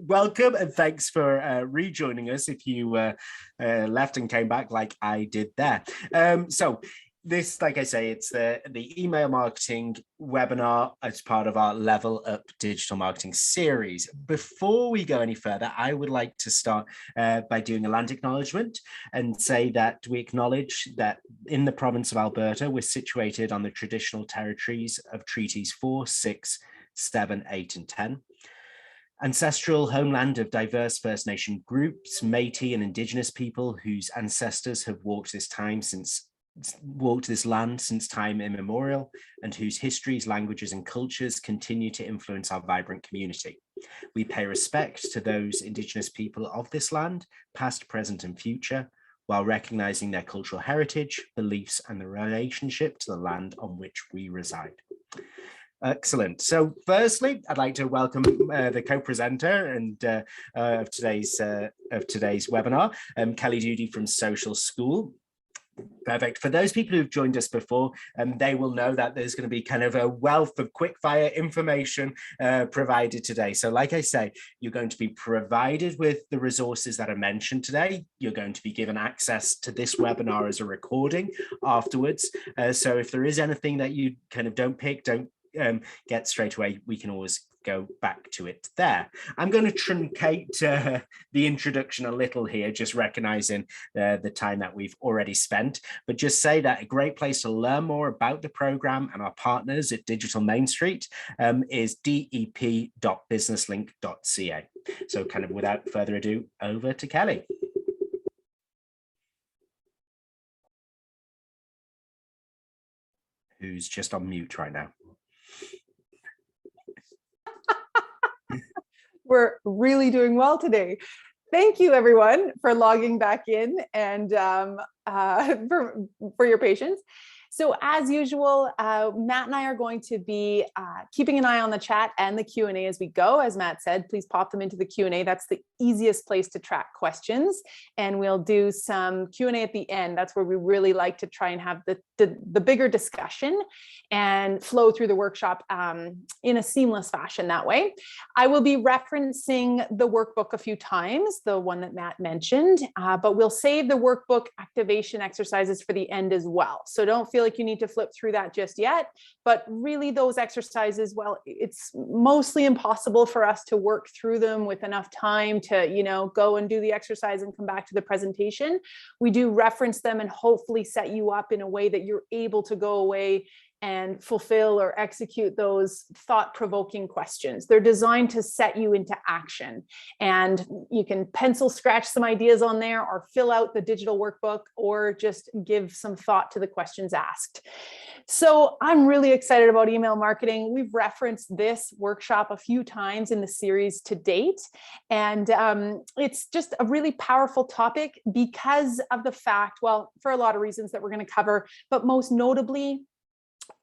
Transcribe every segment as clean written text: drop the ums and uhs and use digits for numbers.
welcome and thanks for rejoining us if you left and came back like I did there. So this, like I say, it's the email marketing webinar as part of our Level Up Digital Marketing series. Before we go any further, I would like to start by doing a land acknowledgement and say that we acknowledge that in the province of Alberta, we're situated on the traditional territories of Treaties 4, 6, 7, 8, and 10. Ancestral homeland of diverse First Nation groups, Métis and Indigenous people whose ancestors have walked this land since time immemorial, and whose histories, languages, and cultures continue to influence our vibrant community. We pay respect to those Indigenous people of this land, past, present, and future, while recognizing their cultural heritage, beliefs, and the relationship to the land on which we reside. Excellent. So firstly, I'd like to welcome the co-presenter and of today's webinar, Kelly Doody from Social School. Perfect. For those people who've joined us before, they will know that there's going to be kind of a wealth of quick-fire information provided today. So like I say, you're going to be provided with the resources that are mentioned today. You're going to be given access to this webinar as a recording afterwards. So if there is anything that you kind of don't get straight away, we can always go back to it there. I'm going to truncate the introduction a little here, just recognizing the time that we've already spent, but just say that a great place to learn more about the program and our partners at Digital Main Street is dep.businesslink.ca. So kind of without further ado, over to Kelly. Who's just on mute right now. We're really doing well today. Thank you, everyone, for logging back in and for your patience. So as usual, Matt and I are going to be keeping an eye on the chat and the Q&A as we go. As Matt said, please pop them into the Q&A. That's the easiest place to track questions. And we'll do some Q&A at the end. That's where we really like to try and have the bigger discussion and flow through the workshop in a seamless fashion that way. I will be referencing the workbook a few times, the one that Matt mentioned, but we'll save the workbook activation exercises for the end as well. So don't feel like you need to flip through that just yet, but really those exercises, well, it's mostly impossible for us to work through them with enough time to, go and do the exercise and come back to the presentation. We do reference them and hopefully set you up in a way that you're able to go away and fulfill or execute those thought-provoking questions. They're designed to set you into action, and you can pencil scratch some ideas on there or fill out the digital workbook or just give some thought to the questions asked. So I'm really excited about email marketing. We've referenced this workshop a few times in the series to date, and it's just a really powerful topic because of the fact, well, for a lot of reasons that we're going to cover, but most notably,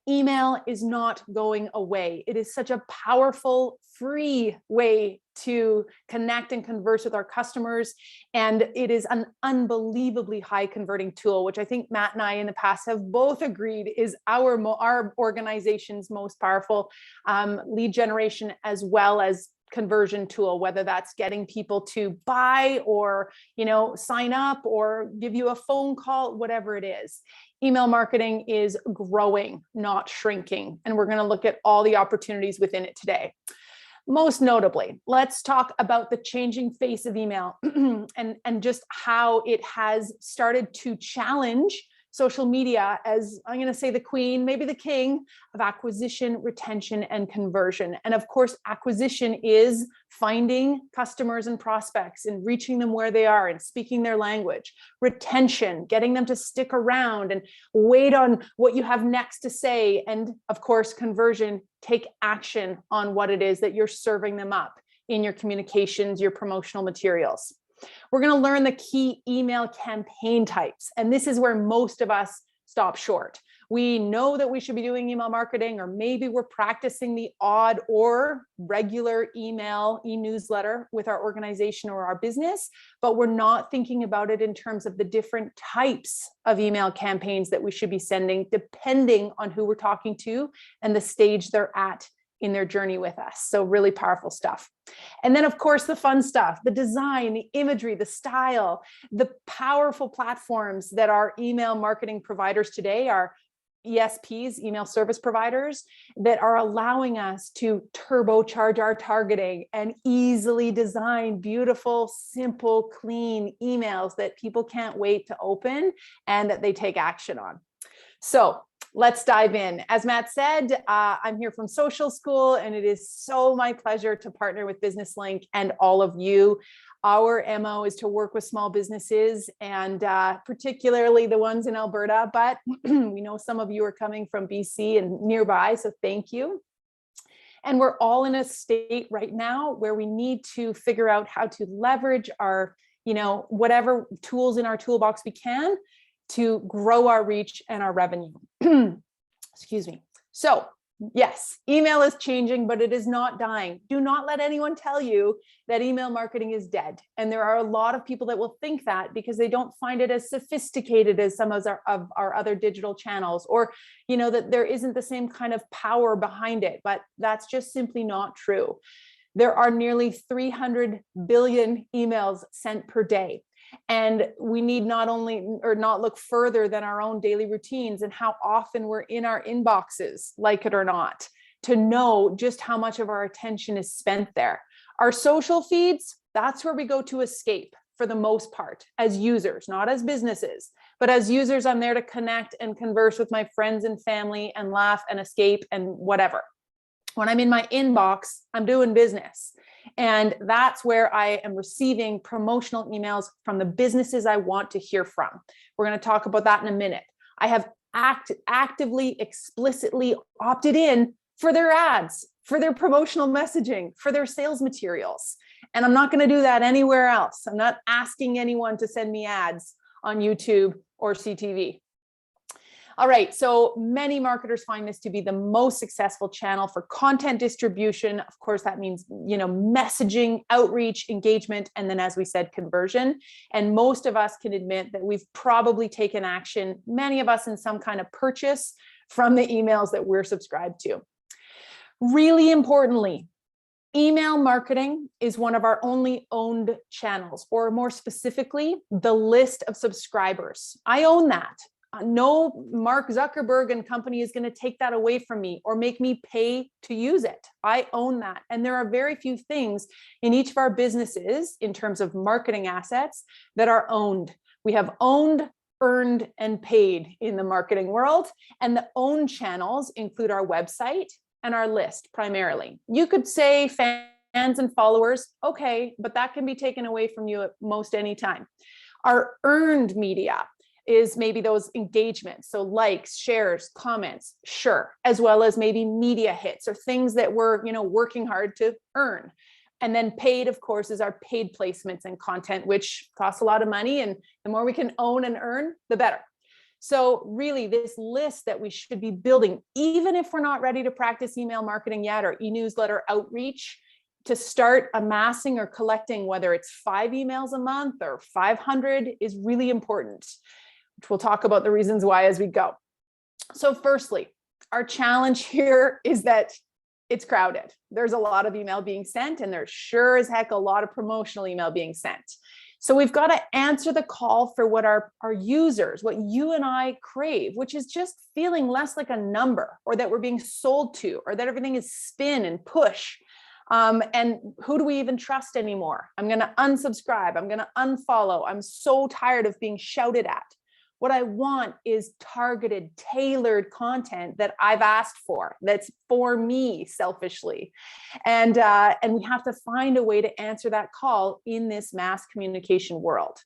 email is not going away. It is such a powerful, free way to connect and converse with our customers. And it is an unbelievably high converting tool, which I think Matt and I in the past have both agreed is our organization's most powerful lead generation as well as conversion tool, whether that's getting people to buy or, sign up or give you a phone call, whatever it is. Email marketing is growing, not shrinking. And we're going to look at all the opportunities within it today. Most notably, let's talk about the changing face of email and just how it has started to challenge social media as, I'm going to say, the queen, maybe the king of acquisition, retention, and conversion. And of course, acquisition is finding customers and prospects and reaching them where they are and speaking their language. Retention, getting them to stick around and wait on what you have next to say. And of course, conversion, take action on what it is that you're serving them up in your communications, your promotional materials. We're going to learn the key email campaign types, and this is where most of us stop short. We know that we should be doing email marketing, or maybe we're practicing the odd or regular email, e-newsletter with our organization or our business, but we're not thinking about it in terms of the different types of email campaigns that we should be sending, depending on who we're talking to and the stage they're at in their journey with us. So really powerful stuff. And then of course, the fun stuff, the design, the imagery, the style, the powerful platforms that our email marketing providers today are ESPs, email service providers, that are allowing us to turbocharge our targeting and easily design beautiful, simple, clean emails that people can't wait to open and that they take action on. So let's dive in. As Matt said, I'm here from Social School, and it is so my pleasure to partner with Business Link and all of you. Our MO is to work with small businesses, and particularly the ones in Alberta, but we know some of you are coming from BC and nearby, so thank you. And we're all in a state right now where we need to figure out how to leverage our, whatever tools in our toolbox we can to grow our reach and our revenue. Excuse me. So yes, email is changing, but it is not dying. Do not let anyone tell you that email marketing is dead. And there are a lot of people that will think that because they don't find it as sophisticated as some of our other digital channels, or, that there isn't the same kind of power behind it, but that's just simply not true. There are nearly 300 billion emails sent per day. And we need not look further than our own daily routines and how often we're in our inboxes, like it or not, to know just how much of our attention is spent there. Our social feeds, that's where we go to escape for the most part as users, not as businesses, but as users, I'm there to connect and converse with my friends and family and laugh and escape and whatever. When I'm in my inbox, I'm doing business. And that's where I am receiving promotional emails from the businesses I want to hear from. We're going to talk about that in a minute. I have actively, explicitly opted in for their ads, for their promotional messaging, for their sales materials. And I'm not going to do that anywhere else. I'm not asking anyone to send me ads on YouTube or CTV. All right, so many marketers find this to be the most successful channel for content distribution. Of course, that means, messaging, outreach, engagement, and then, as we said, conversion. And most of us can admit that we've probably taken action, many of us in some kind of purchase from the emails that we're subscribed to. Really importantly, email marketing is one of our only owned channels, or more specifically, the list of subscribers. I own that. No Mark Zuckerberg and company is going to take that away from me or make me pay to use it. I own that. And there are very few things in each of our businesses in terms of marketing assets that are owned. We have owned, earned, and paid in the marketing world. And the owned channels include our website and our list primarily. You could say fans and followers, okay, but that can be taken away from you at most any time. Our earned media is maybe those engagements. So likes, shares, comments, sure, as well as maybe media hits or things that we're, working hard to earn. And then paid, of course, is our paid placements and content, which costs a lot of money. And the more we can own and earn, the better. So really this list that we should be building, even if we're not ready to practice email marketing yet or e-newsletter outreach, to start amassing or collecting, whether it's 5 emails a month or 500, is really important, which we'll talk about the reasons why as we go. So firstly, our challenge here is that it's crowded. There's a lot of email being sent, and there's sure as heck a lot of promotional email being sent. So we've got to answer the call for what our users, what you and I crave, which is just feeling less like a number, or that we're being sold to, or that everything is spin and push. And who do we even trust anymore? I'm going to unsubscribe. I'm going to unfollow. I'm so tired of being shouted at. What I want is targeted, tailored content that I've asked for, that's for me selfishly. And we have to find a way to answer that call in this mass communication world.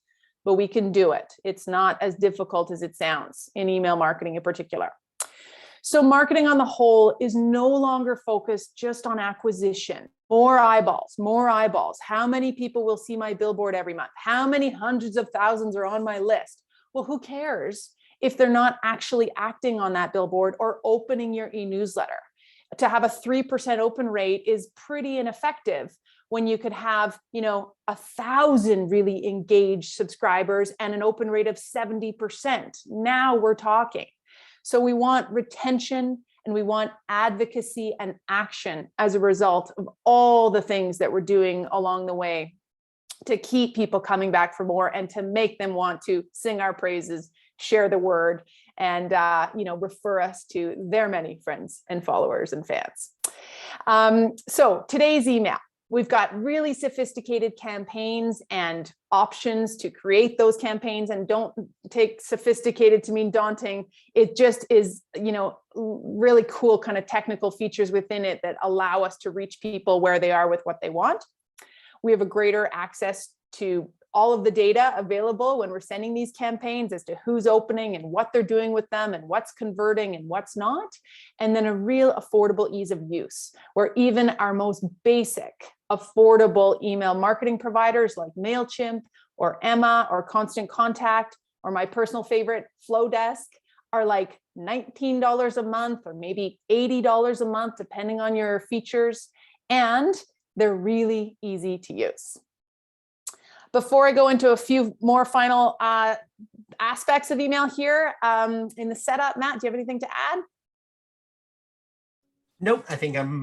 But we can do it. It's not as difficult as it sounds in email marketing in particular. So marketing on the whole is no longer focused just on acquisition. More eyeballs, more eyeballs. How many people will see my billboard every month? How many hundreds of thousands are on my list? Well, who cares if they're not actually acting on that billboard or opening your e-newsletter? To have a 3% open rate is pretty ineffective when you could have, 1,000 really engaged subscribers and an open rate of 70%. Now we're talking. So we want retention And we want advocacy and action as a result of all the things that we're doing along the way to keep people coming back for more and to make them want to sing our praises, share the word, and refer us to their many friends and followers and fans. So today's email, we've got really sophisticated campaigns and options to create those campaigns, and don't take sophisticated to mean daunting. It just is, really cool kind of technical features within it that allow us to reach people where they are with what they want. We have a greater access to all of the data available when we're sending these campaigns as to who's opening and what they're doing with them and what's converting and what's not. And then a real affordable ease of use, where even our most basic affordable email marketing providers like MailChimp or Emma or Constant Contact, or my personal favorite, Flowdesk, are like $19 a month or maybe $80 a month, depending on your features. And they're really easy to use. Before I go into a few more final aspects of email here in the setup, Matt, do you have anything to add? Nope, I think I'm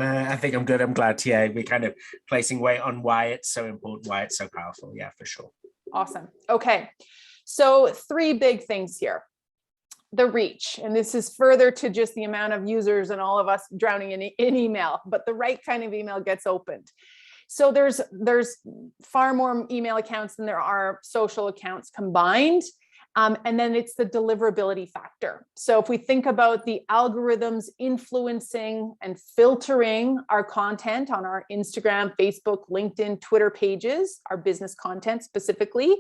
good. I'm glad. Yeah, we're kind of placing weight on why it's so important, why it's so powerful. Yeah, for sure. Awesome. Okay, so 3 big things here. The reach, and this is further to just the amount of users and all of us drowning in email, but the right kind of email gets opened. So there's far more email accounts than there are social accounts combined. And then it's the deliverability factor. So if we think about the algorithms influencing and filtering our content on our Instagram, Facebook, LinkedIn, Twitter pages, our business content specifically,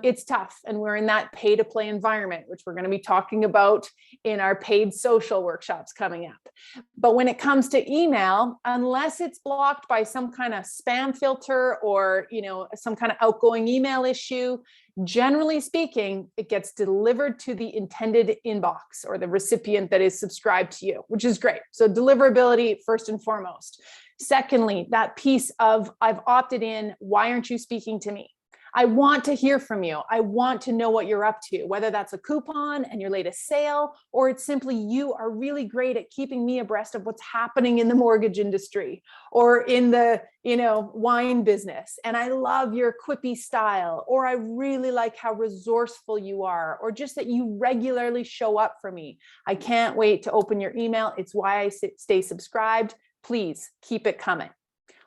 it's tough. And we're in that pay to play environment, which we're going to be talking about in our paid social workshops coming up. But when it comes to email, unless it's blocked by some kind of spam filter or, some kind of outgoing email issue, generally speaking, it gets delivered to the intended inbox or the recipient that is subscribed to you, which is great. So deliverability first and foremost. Secondly, that piece of I've opted in, why aren't you speaking to me? I want to hear from you. I want to know what you're up to, whether that's a coupon and your latest sale, or it's simply you are really great at keeping me abreast of what's happening in the mortgage industry or in the, wine business. And I love your quippy style, or I really like how resourceful you are, or just that you regularly show up for me. I can't wait to open your email. It's why I stay subscribed. Please keep it coming.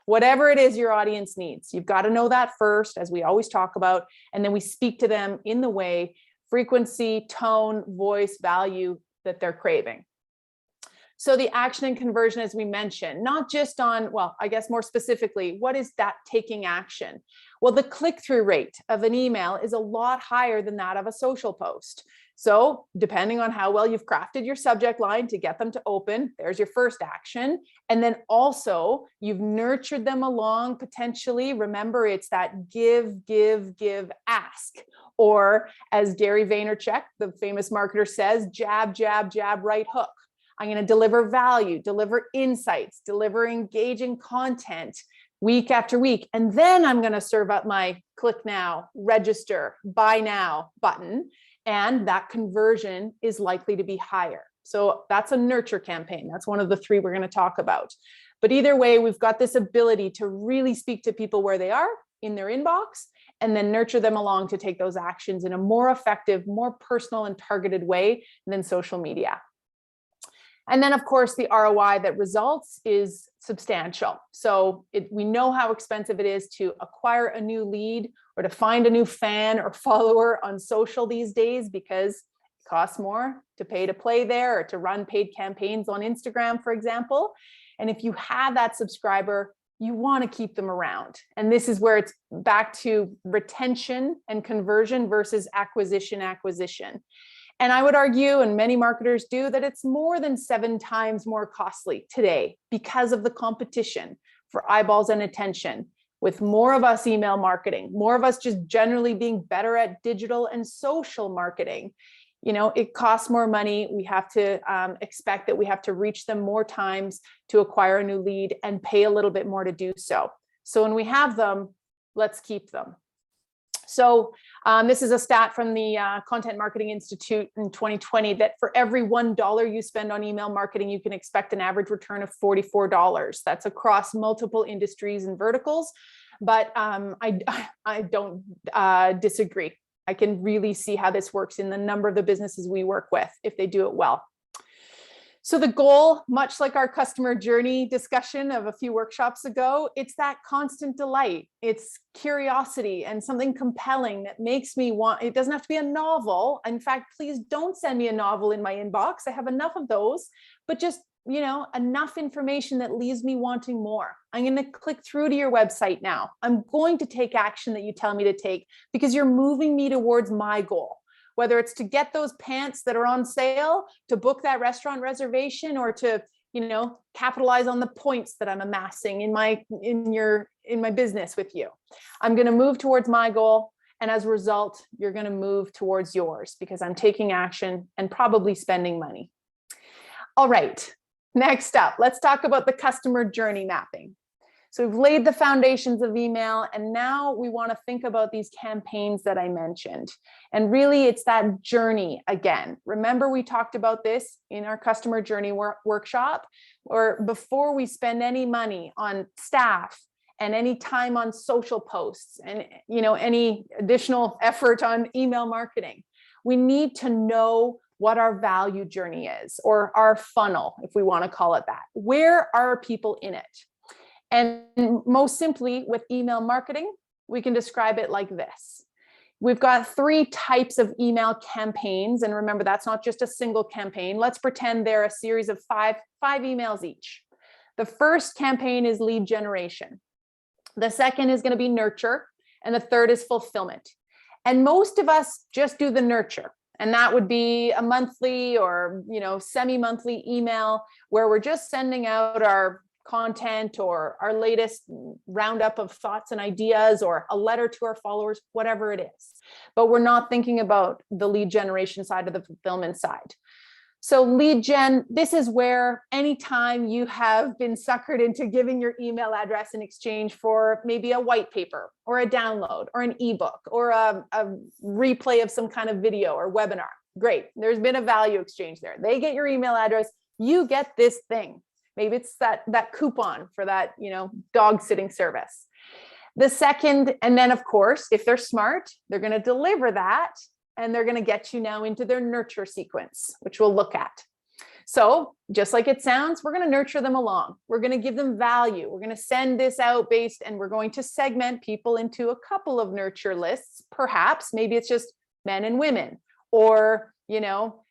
Whatever it is your audience needs, you've got to know that first, as we always talk about, and then we speak to them in the way, frequency, tone, voice, value that they're craving. So the action and conversion, as we mentioned, not just on, well, I guess more specifically, what is that taking action? Well, the click-through rate of an email is a lot higher than that of a social post. So depending on how well you've crafted your subject line to get them to open, there's your first action. And then also you've nurtured them along potentially. Remember, it's that give, ask. Or as Gary Vaynerchuk, the famous marketer, says, jab, jab, jab, right hook. I'm going to deliver value, deliver insights, deliver engaging content week after week. And then I'm going to serve up my click now, register, buy now button. And that conversion is likely to be higher. So that's a nurture campaign. That's one of the 3 we're going to talk about. But either way, we've got this ability to really speak to people where they are in their inbox and then nurture them along to take those actions in a more effective, more personal and targeted way than social media. And then, of course, the ROI that results is substantial. So we know how expensive it is to acquire a new lead or to find a new fan or follower on social these days, because it costs more to pay to play there or to run paid campaigns on Instagram, for example. And if you have that subscriber, you want to keep them around. And this is where it's back to retention and conversion versus acquisition. And I would argue, and many marketers do, that it's more than 7 times more costly today because of the competition for eyeballs and attention, with more of us email marketing, more of us just generally being better at digital and social marketing. It costs more money. We have to expect that we have to reach them more times to acquire a new lead and pay a little bit more to do so. So when we have them, let's keep them. So this is a stat from the Content Marketing Institute in 2020 that for every $1 you spend on email marketing, you can expect an average return of $44. That's across multiple industries and verticals. But I don't disagree. I can really see how this works in the number of the businesses we work with if they do it well. So the goal, much like our customer journey discussion of a few workshops ago, it's that constant delight. It's curiosity and something compelling that makes me want, it doesn't have to be a novel. In fact, please don't send me a novel in my inbox. I have enough of those, but just, you know, enough information that leaves me wanting more. I'm going to click through to your website now. I'm going to take action that you tell me to take because you're moving me towards my goal. Whether it's to get those pants that are on sale, to book that restaurant reservation, or to, you know, capitalize on the points that I'm amassing in my business with you. I'm going to move towards my goal. And as a result, you're going to move towards yours because I'm taking action and probably spending money. All right, next up, let's talk about the customer journey mapping. So we've laid the foundations of email, and now we want to think about these campaigns that I mentioned. And really, it's that journey again. Remember, we talked about this in our customer journey workshop, or before we spend any money on staff and any time on social posts and, you know, any additional effort on email marketing, we need to know what our value journey is, or our funnel, if we want to call it that. Where are people in it? And most simply with email marketing, we can describe it like this. We've got 3 types of email campaigns. And remember, that's not just a single campaign. Let's pretend they're a series of five emails each. The first campaign is lead generation. The second is going to be nurture. And the third is fulfillment. And most of us just do the nurture. And that would be a monthly or, you know, semi-monthly email where we're just sending out our content or our latest roundup of thoughts and ideas, or a letter to our followers, whatever it is. But we're not thinking about the lead generation side or the fulfillment side. So lead gen, this is where anytime you have been suckered into giving your email address in exchange for maybe a white paper or a download or an ebook or a replay of some kind of video or webinar, great. There's been a value exchange there. They get your email address, you get this thing. Maybe it's that coupon for that, you know, dog sitting service. The second, and then of course, if they're smart, they're going to deliver that and they're going to get you now into their nurture sequence, which we'll look at. So just like it sounds, we're going to nurture them along. We're going to give them value. We're going to send this out and we're going to segment people into a couple of nurture lists. Perhaps, maybe it's just men and women, or, you know,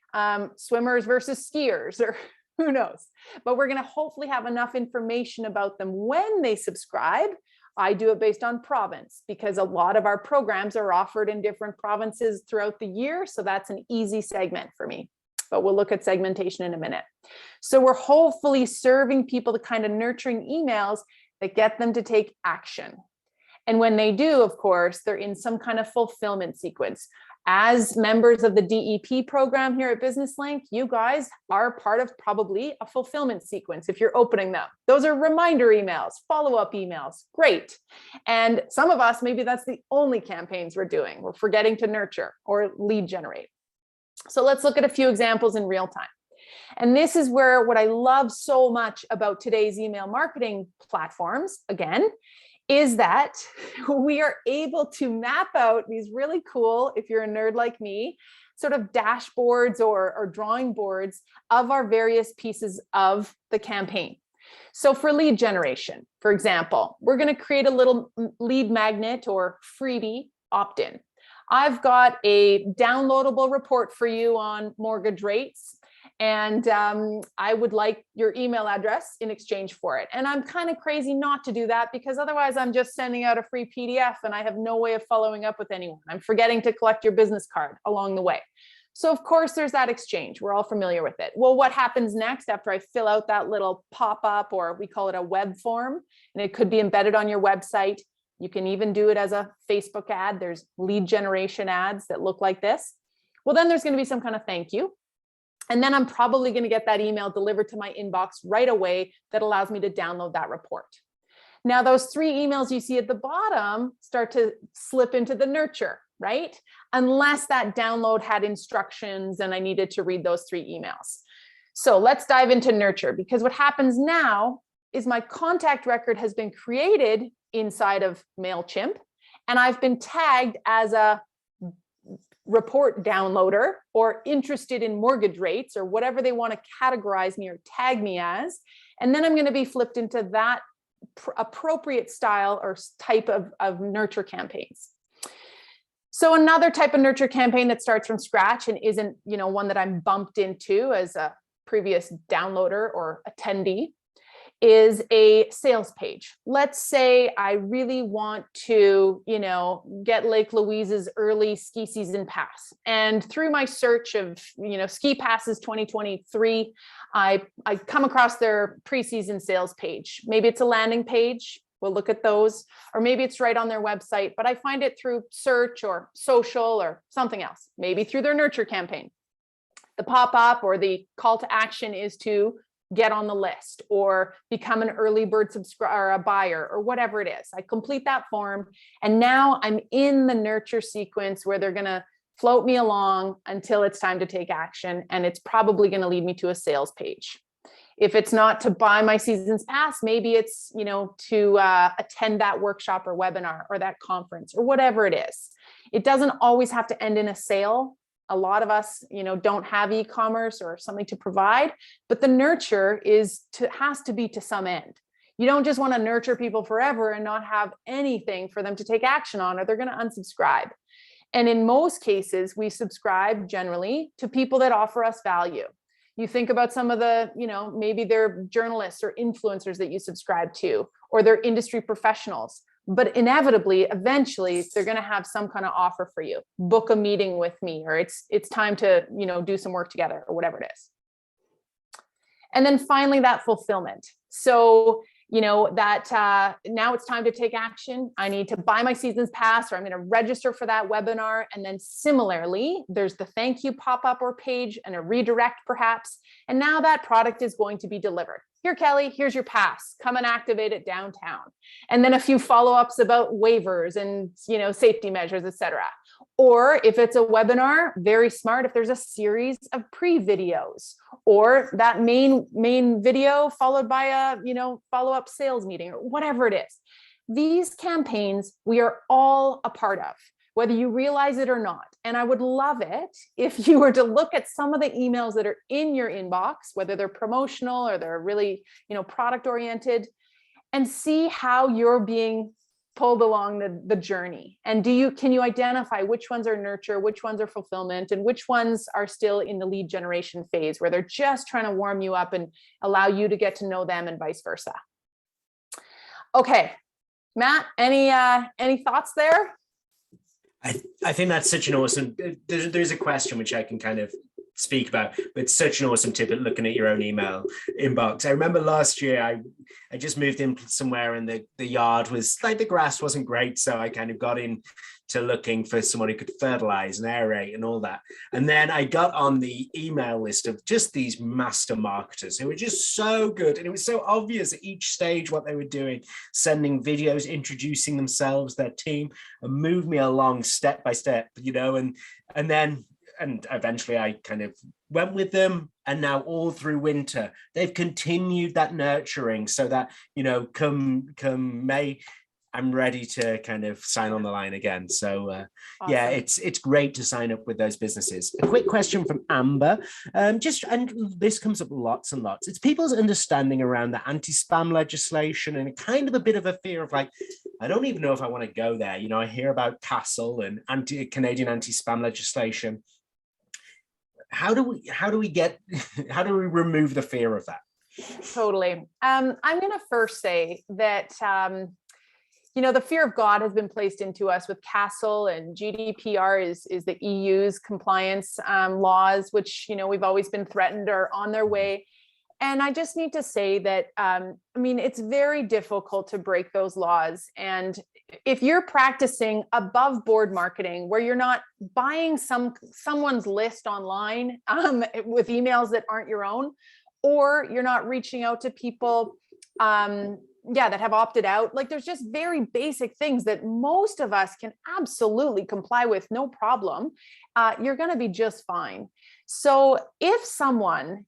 swimmers versus skiers, or who knows? But we're going to hopefully have enough information about them when they subscribe. I do it based on province because a lot of our programs are offered in different provinces throughout the year. So that's an easy segment for me. But we'll look at segmentation in a minute. So we're hopefully serving people the kind of nurturing emails that get them to take action. And when they do, of course, they're in some kind of fulfillment sequence. As members of the DEP program here at Business Link, you guys are part of probably a fulfillment sequence if you're opening them. Those are reminder emails, follow-up emails, great. And some of us, maybe that's the only campaigns we're doing. We're forgetting to nurture or lead generate. So let's look at a few examples in real time. And this is where what I love so much about today's email marketing platforms, again, is that we are able to map out these really cool, if you're a nerd like me, sort of dashboards or drawing boards of our various pieces of the campaign. So for lead generation, for example, we're going to create a little lead magnet or freebie opt-in. I've got a downloadable report for you on mortgage rates. And I would like your email address in exchange for it. And I'm kind of crazy not to do that because otherwise I'm just sending out a free PDF and I have no way of following up with anyone. I'm forgetting to collect your business card along the way. So of course there's that exchange. We're all familiar with it. Well, what happens next after I fill out that little pop-up, or we call it a web form, and it could be embedded on your website. You can even do it as a Facebook ad. There's lead generation ads that look like this. Well, then there's going to be some kind of thank you. And then I'm probably going to get that email delivered to my inbox right away that allows me to download that report. Now, those 3 emails you see at the bottom start to slip into the nurture, right? Unless that download had instructions and I needed to read those 3 emails. So let's dive into nurture, because what happens now is my contact record has been created inside of MailChimp, and I've been tagged as a report downloader or interested in mortgage rates or whatever they want to categorize me or tag me as. And then I'm going to be flipped into that appropriate style or type of nurture campaigns. So another type of nurture campaign that starts from scratch and isn't, one that I'm bumped into as a previous downloader or attendee is a sales page. Let's say I really want to, get Lake Louise's early ski season pass. And through my search of, ski passes 2023, I come across their preseason sales page. Maybe it's a landing page. We'll look at those, or maybe it's right on their website, but I find it through search or social or something else, maybe through their nurture campaign. The pop-up or the call to action is to get on the list or become an early bird subscriber or a buyer or whatever it is. I complete that form, and now I'm in the nurture sequence where they're going to float me along until it's time to take action, and it's probably going to lead me to a sales page. If it's not to buy my season's pass, maybe it's, to attend that workshop or webinar or that conference or whatever it is. It doesn't always have to end in a sale. A lot of us, don't have e-commerce or something to provide, but the nurture has to be to some end. You don't just want to nurture people forever and not have anything for them to take action on, or they're going to unsubscribe. And in most cases, we subscribe generally to people that offer us value. You think about some of the, maybe they're journalists or influencers that you subscribe to, or they're industry professionals. But inevitably, eventually, they're going to have some kind of offer for you. Book a meeting with me, or it's time to, do some work together, or whatever it is. And then finally, that fulfillment. So, that now it's time to take action. I need to buy my season's pass, or I'm going to register for that webinar. And then similarly, there's the thank you pop-up or page and a redirect perhaps. And now that product is going to be delivered. Here, Kelly, here's your pass. Come and activate it downtown. And then a few follow-ups about waivers and, safety measures, etc. Or if it's a webinar, very smart if there's a series of pre-videos, or that main video followed by a, follow-up sales meeting, or whatever it is. These campaigns we are all a part of, whether you realize it or not. And I would love it if you were to look at some of the emails that are in your inbox, whether they're promotional or they're really, product oriented, and see how you're being pulled along the journey. And can you identify which ones are nurture, which ones are fulfillment, and which ones are still in the lead generation phase where they're just trying to warm you up and allow you to get to know them, and vice versa. Okay, Matt, any thoughts there? I think that's such an awesome, there's a question which I can kind of speak about, but it's such an awesome tip at looking at your own email inbox. I remember last year I just moved in somewhere, and the yard was like, the grass wasn't great, so I kind of got in to looking for someone who could fertilize and aerate and all that. And then I got on the email list of just these master marketers who were just so good, and it was so obvious at each stage what they were doing, sending videos, introducing themselves, their team, and move me along step by step, and eventually I kind of went with them. And now all through winter, they've continued that nurturing, so that, come May, I'm ready to kind of sign on the line again. So awesome. Yeah, it's great to sign up with those businesses. A quick question from Amber, and this comes up lots and lots. It's people's understanding around the anti-spam legislation, and kind of a bit of a fear of like, I don't even know if I want to go there. I hear about Castle and Canadian anti-spam legislation. How do we remove the fear of that? Totally. I'm going to first say that, the fear of God has been placed into us with Castle, and GDPR is the EU's compliance laws, which, we've always been threatened or on their way. And I just need to say that, it's very difficult to break those laws. And if you're practicing above board marketing, where you're not buying someone's list online with emails that aren't your own, or you're not reaching out to people yeah, that have opted out. Like there's just very basic things that most of us can absolutely comply with, no problem. You're going to be just fine. So if someone,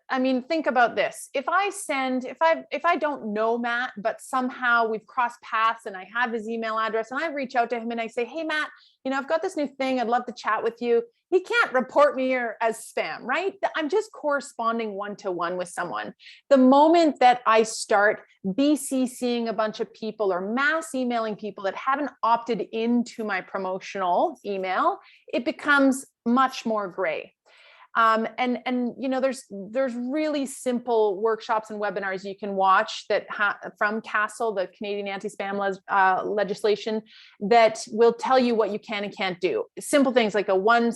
I mean, think about this. If I don't know Matt, but somehow we've crossed paths and I have his email address and I reach out to him and I say, hey, Matt, I've got this new thing. I'd love to chat with you. He can't report me as spam, right? I'm just corresponding one-to-one with someone. The moment that I start BCCing a bunch of people or mass emailing people that haven't opted into my promotional email, it becomes much more gray. There's really simple workshops and webinars you can watch that from CASL, the Canadian anti-spam legislation, that will tell you what you can and can't do. Simple things like a one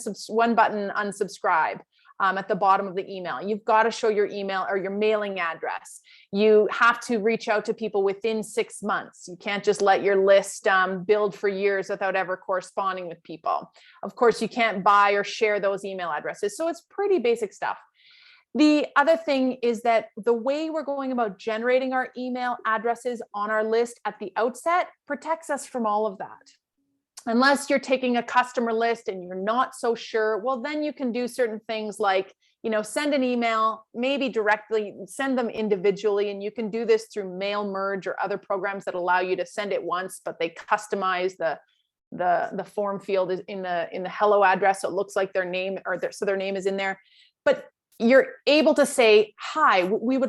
button unsubscribe at the bottom of the email. You've got to show your email or your mailing address. You have to reach out to people within 6 months. You can't just let your list build for years without ever corresponding with people. Of course, you can't buy or share those email addresses. So it's pretty basic stuff. The other thing is that the way we're going about generating our email addresses on our list at the outset protects us from all of that. Unless you're taking a customer list and you're not so sure, well, then you can do certain things like, send an email, maybe directly send them individually. And you can do this through mail merge or other programs that allow you to send it once, but they customize the form field is in the hello address. So it looks like their name so their name is in there. But you're able to say, hi, we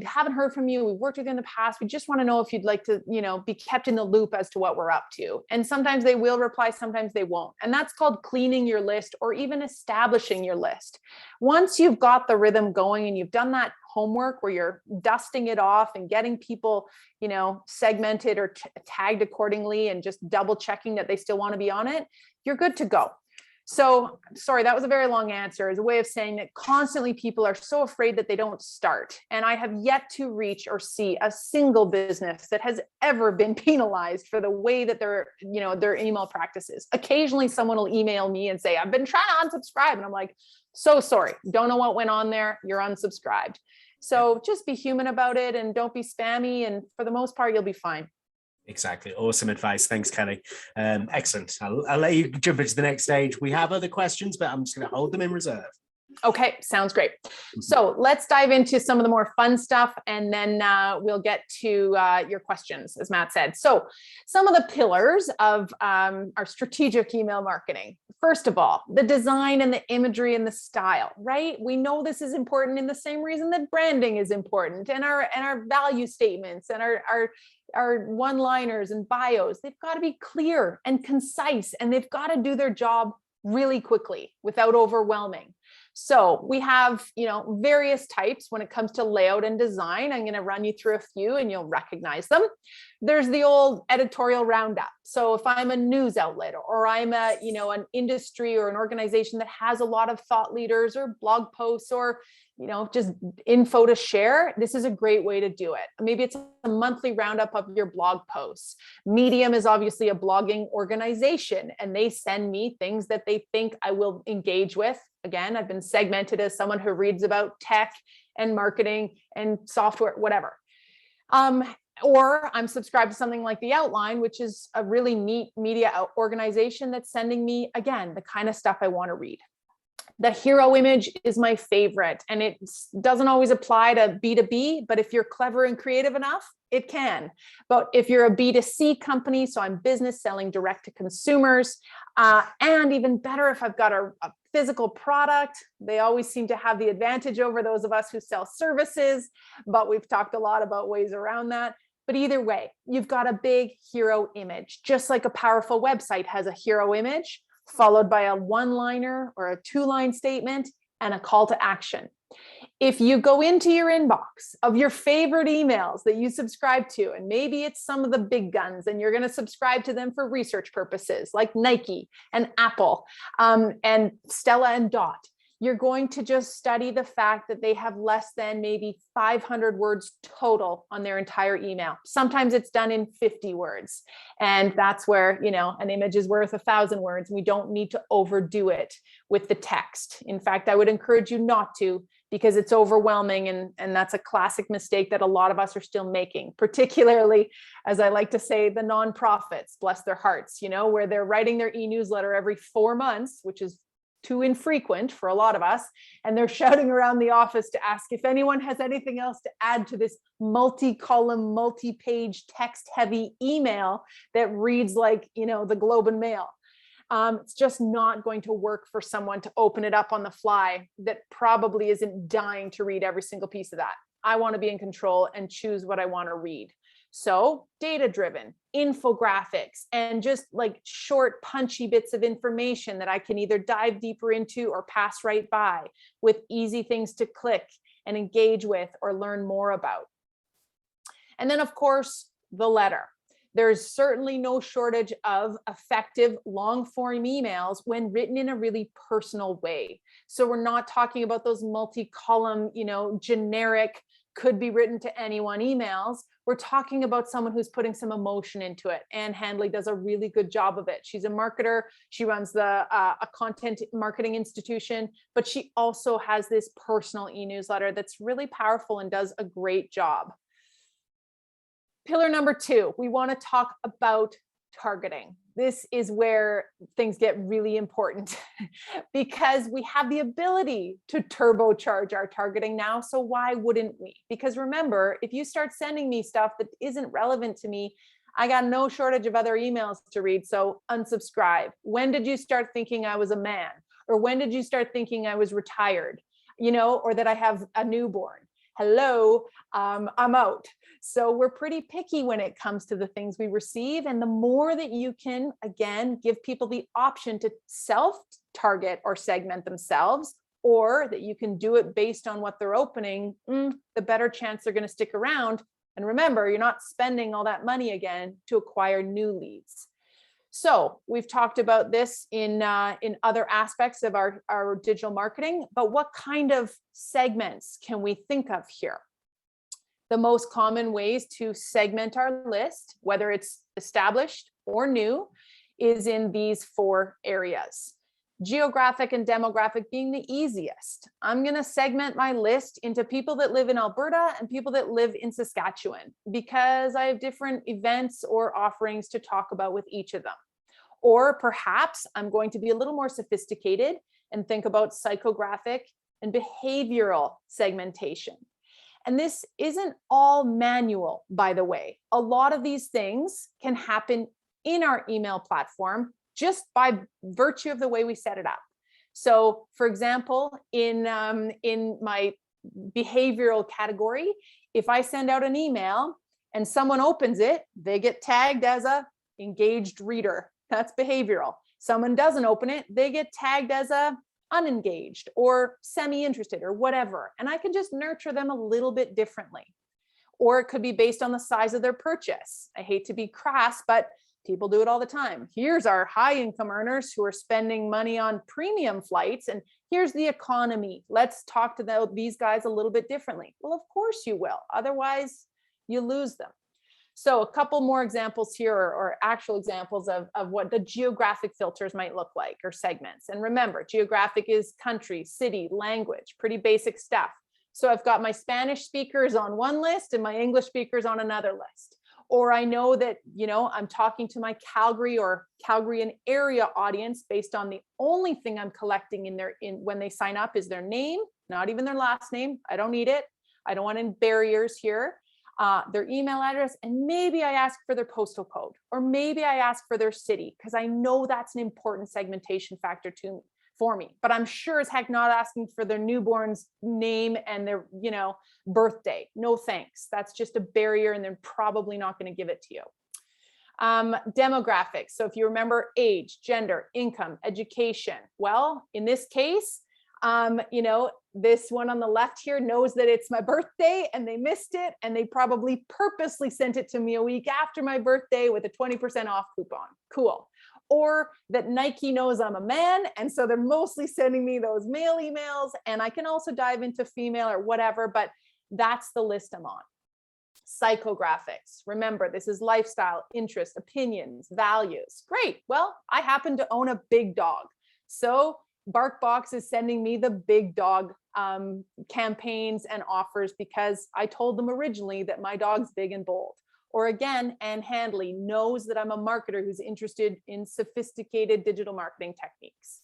haven't heard from you. We've worked with you in the past. We just want to know if you'd like to, be kept in the loop as to what we're up to. And sometimes they will reply, sometimes they won't. And that's called cleaning your list or even establishing your list. Once you've got the rhythm going and you've done that homework where you're dusting it off and getting people, segmented or tagged accordingly and just double checking that they still want to be on it, you're good to go. So sorry, that was a very long answer. As a way of saying that constantly people are so afraid that they don't start. And I have yet to reach or see a single business that has ever been penalized for the way that their email practices. Occasionally someone will email me and say, I've been trying to unsubscribe. And I'm like, so sorry, don't know what went on there. You're unsubscribed. So just be human about it and don't be spammy. And for the most part, you'll be fine. Exactly. Awesome advice. Thanks, Kelly. Excellent. I'll let you jump into the next stage. We have other questions, but I'm just going to hold them in reserve. Okay, sounds great. So let's dive into some of the more fun stuff, and then we'll get to your questions, as Matt said. So some of the pillars of our strategic email marketing. First of all, the design and the imagery and the style, right? We know this is important in the same reason that branding is important, and our value statements and our one-liners and bios. They've got to be clear and concise, and they've got to do their job really quickly without overwhelming. So we have, various types when it comes to layout and design. I'm going to run you through a few and you'll recognize them. There's the old editorial roundup. So if I'm a news outlet or I'm an industry or an organization that has a lot of thought leaders or blog posts or, just info to share, this is a great way to do it. Maybe it's a monthly roundup of your blog posts. Medium is obviously a blogging organization, and they send me things that they think I will engage with. Again, I've been segmented as someone who reads about tech and marketing and software, whatever. Or I'm subscribed to something like The Outline, which is a really neat media organization that's sending me, again, the kind of stuff I want to read. The hero image is my favorite, and it doesn't always apply to B2B, but if you're clever and creative enough, it can. But if you're a B2C company, so I'm business selling direct to consumers, and even better if I've got a physical product, they always seem to have the advantage over those of us who sell services, but we've talked a lot about ways around that. But either way, you've got a big hero image, just like a powerful website has a hero image, followed by a one-liner or a two-line statement and a call to action. If you go into your inbox of your favorite emails that you subscribe to, and maybe it's some of the big guns and you're going to subscribe to them for research purposes like Nike and Apple and Stella and Dot, you're going to just study the fact that they have less than maybe 500 words total on their entire email. Sometimes it's done in 50 words. And that's where, an image is worth 1,000 words. We don't need to overdo it with the text. In fact, I would encourage you not to, because it's overwhelming. And that's a classic mistake that a lot of us are still making, particularly, as I like to say, the nonprofits, bless their hearts, where they're writing their e-newsletter every 4 months, which is too infrequent for a lot of us. And they're shouting around the office to ask if anyone has anything else to add to this multi-column, multi-page text-heavy email that reads like, the Globe and Mail. It's just not going to work for someone to open it up on the fly that probably isn't dying to read every single piece of that. I want to be in control and choose what I want to read. So data-driven, infographics, and just like short, punchy bits of information that I can either dive deeper into or pass right by, with easy things to click and engage with or learn more about. And then, of course, the letter. There's certainly no shortage of effective long form emails when written in a really personal way. So we're not talking about those multi-column, generic, could be written to anyone emails. We're talking about someone who's putting some emotion into it. Anne Handley does a really good job of it. She's a marketer. She runs a content marketing institution, but she also has this personal e-newsletter that's really powerful and does a great job. Pillar number 2, we want to talk about targeting. This is where things get really important because we have the ability to turbocharge our targeting now. So why wouldn't we? Because remember, if you start sending me stuff that isn't relevant to me, I got no shortage of other emails to read. So unsubscribe. When did you start thinking I was a man? Or when did you start thinking I was retired? Or that I have a newborn? Hello, I'm out. So we're pretty picky when it comes to the things we receive. And the more that you can, again, give people the option to self-target or segment themselves, or that you can do it based on what they're opening, the better chance they're going to stick around. And remember, you're not spending all that money again to acquire new leads. So we've talked about this in other aspects of our digital marketing, but what kind of segments can we think of here? The most common ways to segment our list, whether it's established or new, is in these 4 areas. Geographic and demographic being the easiest. I'm going to segment my list into people that live in Alberta and people that live in Saskatchewan, because I have different events or offerings to talk about with each of them. Or perhaps I'm going to be a little more sophisticated and think about psychographic and behavioral segmentation. And this isn't all manual, by the way. A lot of these things can happen in our email platform just by virtue of the way we set it up. So for example, in my behavioral category, if I send out an email and someone opens it, they get tagged as a engaged reader. That's behavioral. Someone doesn't open it, they get tagged as a unengaged or semi-interested or whatever. And I can just nurture them a little bit differently. Or it could be based on the size of their purchase. I hate to be crass, but people do it all the time. Here's our high income earners who are spending money on premium flights, and here's the economy. Let's talk to these guys a little bit differently. Well, of course you will. Otherwise, you lose them. So a couple more examples here, or actual examples of what the geographic filters might look like, or segments. And remember, geographic is country, city, language, pretty basic stuff. So I've got my Spanish speakers on one list and my English speakers on another list. Or I know that, I'm talking to my Calgary or Calgarian area audience based on the only thing I'm collecting when they sign up is their name, not even their last name. I don't need it. I don't want any barriers here. Their email address, and maybe I ask for their postal code, or maybe I ask for their city, because I know that's an important segmentation factor for me. But I'm sure as heck not asking for their newborn's name and their, birthday. No thanks. That's just a barrier, and they're probably not going to give it to you. Demographics. So if you remember age, gender, income, education. Well, in this case, this one on the left here knows that it's my birthday and they missed it, and they probably purposely sent it to me a week after my birthday with a 20% off coupon. Cool. or that Nike knows I'm a man, and so they're mostly sending me those male emails, and I can also dive into female or whatever, but that's the list I'm on. Psychographics. Remember, this is lifestyle, interest, opinions, values. Great. Well, I happen to own a big dog. So BarkBox is sending me the big dog campaigns and offers because I told them originally that my dog's big and bold. Or again, Ann Handley knows that I'm a marketer who's interested in sophisticated digital marketing techniques.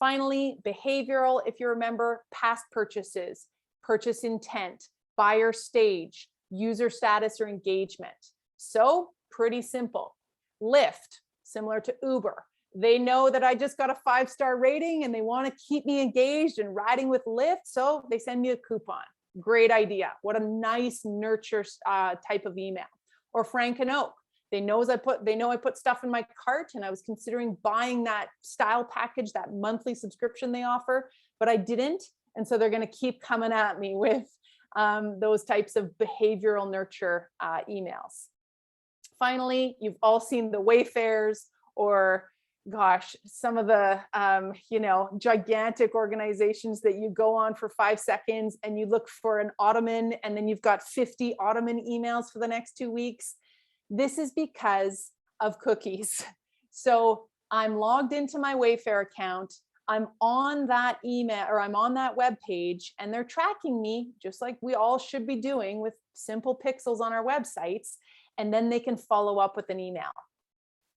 Finally, behavioral, if you remember, past purchases, purchase intent, buyer stage, user status or engagement. So pretty simple. Lyft, similar to Uber. They know that I just got a 5-star rating and they want to keep me engaged and riding with Lyft. So they send me a coupon. Great idea. What a nice nurture type of email. Or Frank and Oak. They know I put stuff in my cart and I was considering buying that style package, that monthly subscription they offer, but I didn't. And so they're going to keep coming at me with those types of behavioral nurture emails. Finally, you've all seen the Wayfairs, or gosh, some of the gigantic organizations that you go on for 5 seconds and you look for an ottoman and then you've got 50 ottoman emails for the next 2 weeks. This is because of cookies. So I'm logged into my Wayfair account. I'm on that email, or I'm on that web page, and they're tracking me just like we all should be doing with simple pixels on our websites. And then they can follow up with an email.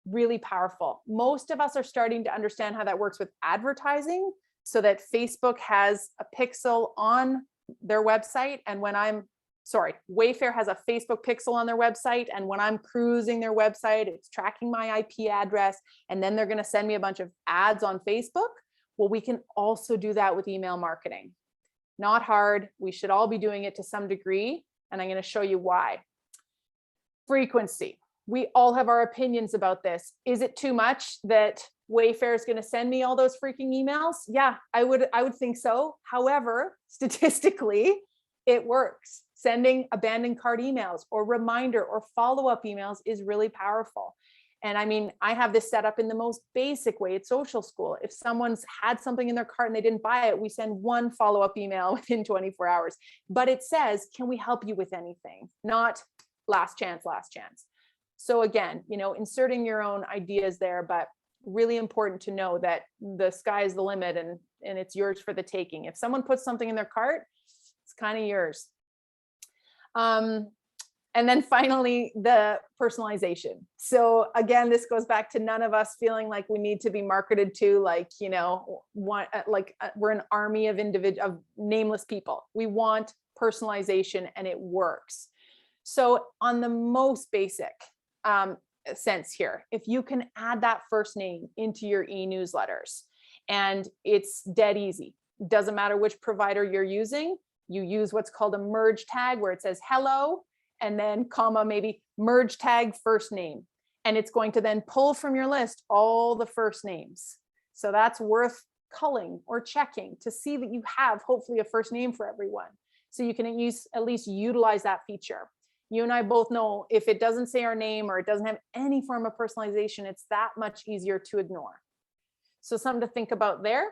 Really powerful. Most of us are starting to understand how that works with advertising, so that Facebook has a pixel on their website. And Wayfair has a Facebook pixel on their website. And when I'm cruising their website, it's tracking my IP address. And then they're going to send me a bunch of ads on Facebook. Well, we can also do that with email marketing. Not hard. We should all be doing it to some degree. And I'm going to show you why. Frequency. We all have our opinions about this. Is it too much that Wayfair is going to send me all those freaking emails? Yeah, I would think so. However, statistically, it works. Sending abandoned cart emails or reminder or follow-up emails is really powerful. And I mean, I have this set up in the most basic way at Social School. If someone's had something in their cart and they didn't buy it, we send one follow-up email within 24 hours. But it says, can we help you with anything? Not last chance, last chance. So again, inserting your own ideas there, but really important to know that the sky is the limit and it's yours for the taking. If someone puts something in their cart, it's kind of yours. And then finally, the personalization. So again, this goes back to none of us feeling like we need to be marketed to we're an army of nameless people. We want personalization and it works. So on the most basic sense here, if you can add that first name into your e-newsletters, and it's dead easy. Doesn't matter which provider you're using. You use what's called a merge tag where it says hello and then comma, maybe merge tag first name. And it's going to then pull from your list all the first names. So that's worth culling or checking to see that you have hopefully a first name for everyone. So you can at least utilize that feature. You and I both know if it doesn't say our name or it doesn't have any form of personalization, it's that much easier to ignore. So something to think about there.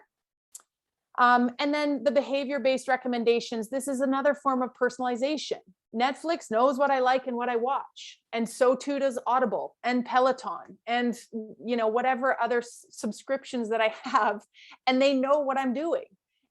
And then the behavior-based recommendations. This is another form of personalization. Netflix knows what I like and what I watch. And so too does Audible and Peloton and whatever other subscriptions that I have. And they know what I'm doing.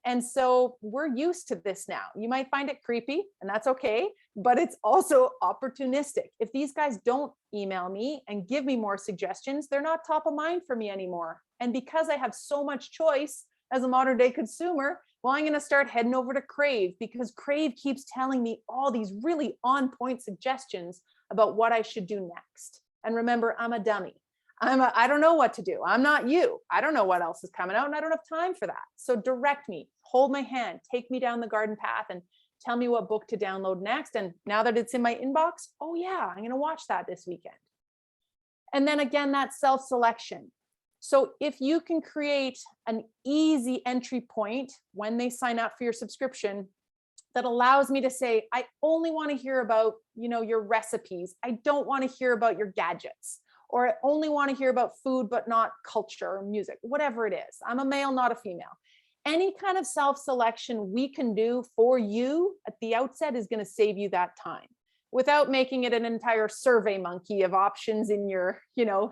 And so we're used to this now. You might find it creepy, and that's okay, but it's also opportunistic. If these guys don't email me and give me more suggestions, they're not top of mind for me anymore. And because I have so much choice as a modern day consumer, well, I'm going to start heading over to Crave, because Crave keeps telling me all these really on point suggestions about what I should do next. And remember, I'm a dummy. I don't know what to do. I'm not you. I don't know what else is coming out and I don't have time for that. So direct me, hold my hand, take me down the garden path and tell me what book to download next. And now that it's in my inbox, oh yeah, I'm going to watch that this weekend. And then again, that self-selection. So if you can create an easy entry point when they sign up for your subscription that allows me to say, I only want to hear about, your recipes. I don't want to hear about your gadgets. or I only want to hear about food, but not culture or music, whatever it is. I'm a male, not a female. Any kind of self-selection we can do for you at the outset is going to save you that time without making it an entire survey monkey of options in your,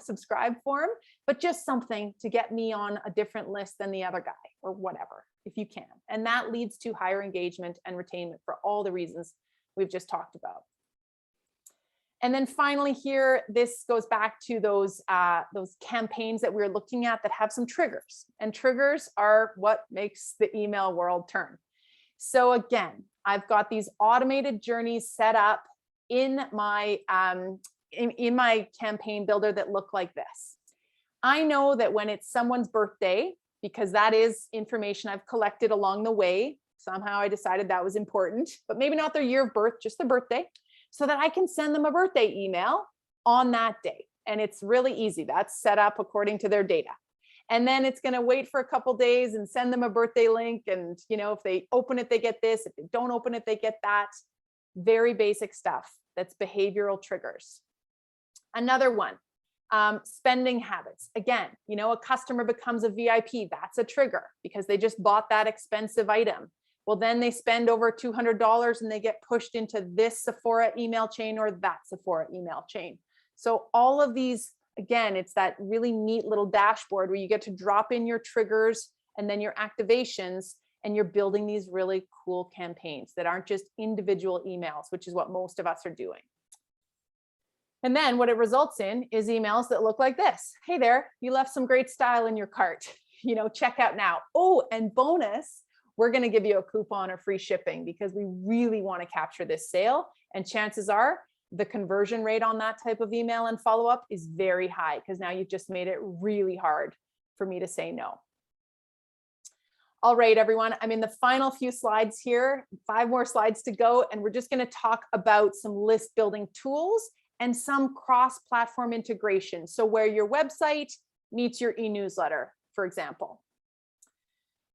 subscribe form, but just something to get me on a different list than the other guy or whatever, if you can. And that leads to higher engagement and retainment for all the reasons we've just talked about. And then finally here, this goes back to those campaigns that we're looking at that have some triggers, and triggers are what makes the email world turn. So again, I've got these automated journeys set up in my in my campaign builder that look like this. I know that when it's someone's birthday, because that is information I've collected along the way, somehow I decided that was important, but maybe not their year of birth, just their birthday, so that I can send them a birthday email on that day. And it's really easy. That's set up according to their data. And then it's going to wait for a couple days and send them a birthday link. And, if they open it, they get this. If they don't open it, they get that. Very basic stuff. That's behavioral triggers. Another one, spending habits. Again, a customer becomes a VIP. That's a trigger because they just bought that expensive item. Well, then they spend over $200 and they get pushed into this Sephora email chain or that Sephora email chain. So all of these, again, it's that really neat little dashboard where you get to drop in your triggers and then your activations, and you're building these really cool campaigns that aren't just individual emails, which is what most of us are doing. And then what it results in is emails that look like this. Hey there, you left some great style in your cart. Check out now. Oh, and bonus, we're going to give you a coupon or free shipping because we really want to capture this sale. And chances are the conversion rate on that type of email and follow-up is very high because now you've just made it really hard for me to say no. All right, everyone, I'm in the final few slides here, 5 more slides to go, and we're just going to talk about some list building tools and some cross-platform integration. So where your website meets your e-newsletter, for example.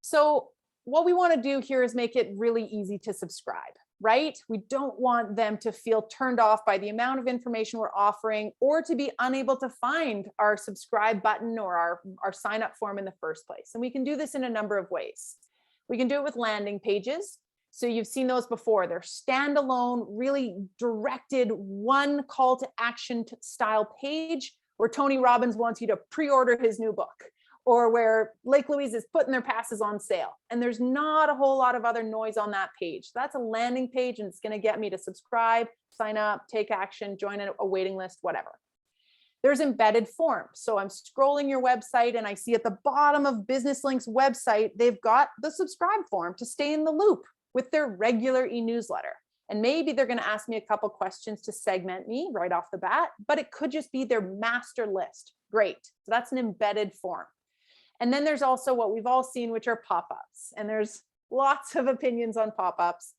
So what we want to do here is make it really easy to subscribe, right? We don't want them to feel turned off by the amount of information we're offering or to be unable to find our subscribe button or our sign up form in the first place. And we can do this in a number of ways. We can do it with landing pages. So you've seen those before. They're standalone, really directed, one call to action style page where Tony Robbins wants you to pre-order his new book, or where Lake Louise is putting their passes on sale. And there's not a whole lot of other noise on that page. So that's a landing page, and it's going to get me to subscribe, sign up, take action, join a waiting list, whatever. There's embedded forms. So I'm scrolling your website and I see at the bottom of Business Link's website, they've got the subscribe form to stay in the loop with their regular e-newsletter. And maybe they're going to ask me a couple questions to segment me right off the bat, but it could just be their master list. Great. So that's an embedded form. And then there's also what we've all seen, which are pop-ups. And there's lots of opinions on pop-ups,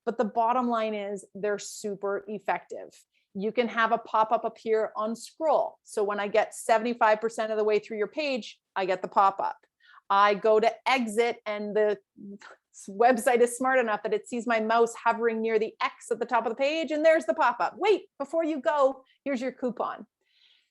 but the bottom line is they're super effective. You can have a pop-up appear on scroll. So when I get 75% of the way through your page, I get the pop-up. I go to exit and the website is smart enough that it sees my mouse hovering near the X at the top of the page, and there's the pop-up. Wait, before you go, here's your coupon.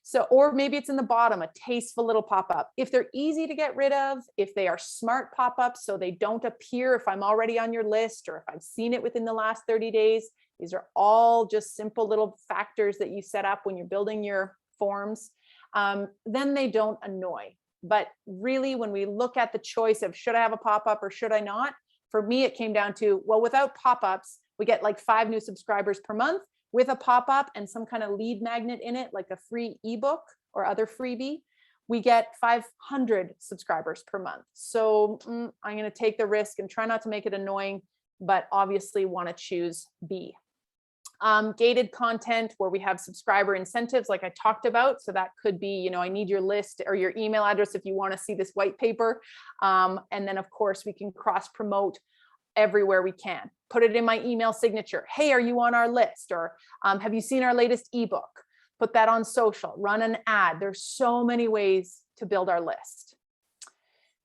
So, or maybe it's in the bottom, a tasteful little pop-up. If they're easy to get rid of, if they are smart pop-ups, so they don't appear if I'm already on your list or if I've seen it within the last 30 days, these are all just simple little factors that you set up when you're building your forms, then they don't annoy. But really, when we look at the choice of should I have a pop-up or should I not, for me, it came down to, well, without pop-ups, we get like 5 new subscribers per month. With a pop-up and some kind of lead magnet in it, like a free ebook or other freebie, we get 500 subscribers per month. So I'm going to take the risk and try not to make it annoying, but obviously want to choose B. Gated content where we have subscriber incentives like I talked about. So that could be, I need your list or your email address if you want to see this white paper. And then of course we can cross promote everywhere we can. Put it in my email signature. Hey, are you on our list? Or have you seen our latest ebook? Put that on social, run an ad. There's so many ways to build our list.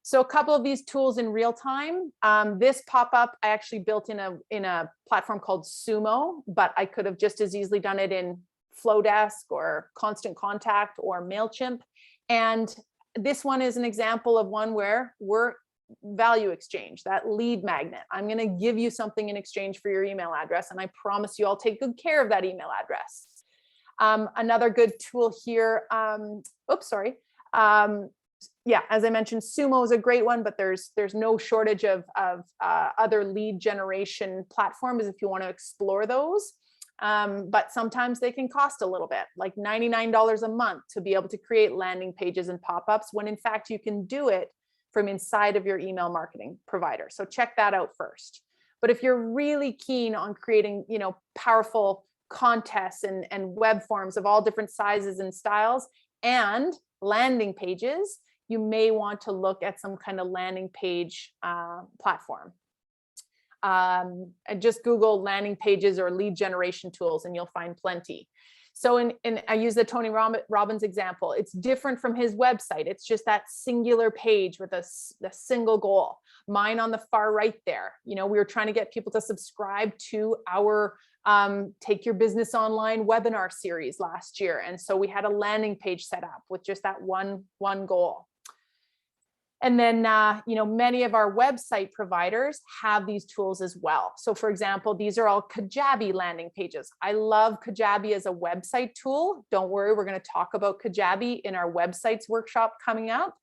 So a couple of these tools in real time. This pop-up I actually built in a platform called Sumo, but I could have just as easily done it in Flowdesk or Constant Contact or MailChimp. And this one is an example of one where we're value exchange, that lead magnet. I'm going to give you something in exchange for your email address, and I promise you I'll take good care of that email address. Another good tool here, yeah, as I mentioned, Sumo is a great one, but there's no shortage of other lead generation platforms if you want to explore those. But sometimes they can cost a little bit, like $99 a month to be able to create landing pages and pop-ups, when in fact you can do it from inside of your email marketing provider. So check that out first. But if you're really keen on creating, powerful contests and web forms of all different sizes and styles and landing pages, you may want to look at some kind of landing page platform. And just Google landing pages or lead generation tools and you'll find plenty. So I use the Tony Robbins example. It's different from his website. It's just that singular page with a single goal. Mine on the far right there. We were trying to get people to subscribe to our Take Your Business Online webinar series last year. And so we had a landing page set up with just that one goal. And then, many of our website providers have these tools as well. So for example, these are all Kajabi landing pages. I love Kajabi as a website tool. Don't worry, we're going to talk about Kajabi in our websites workshop coming up.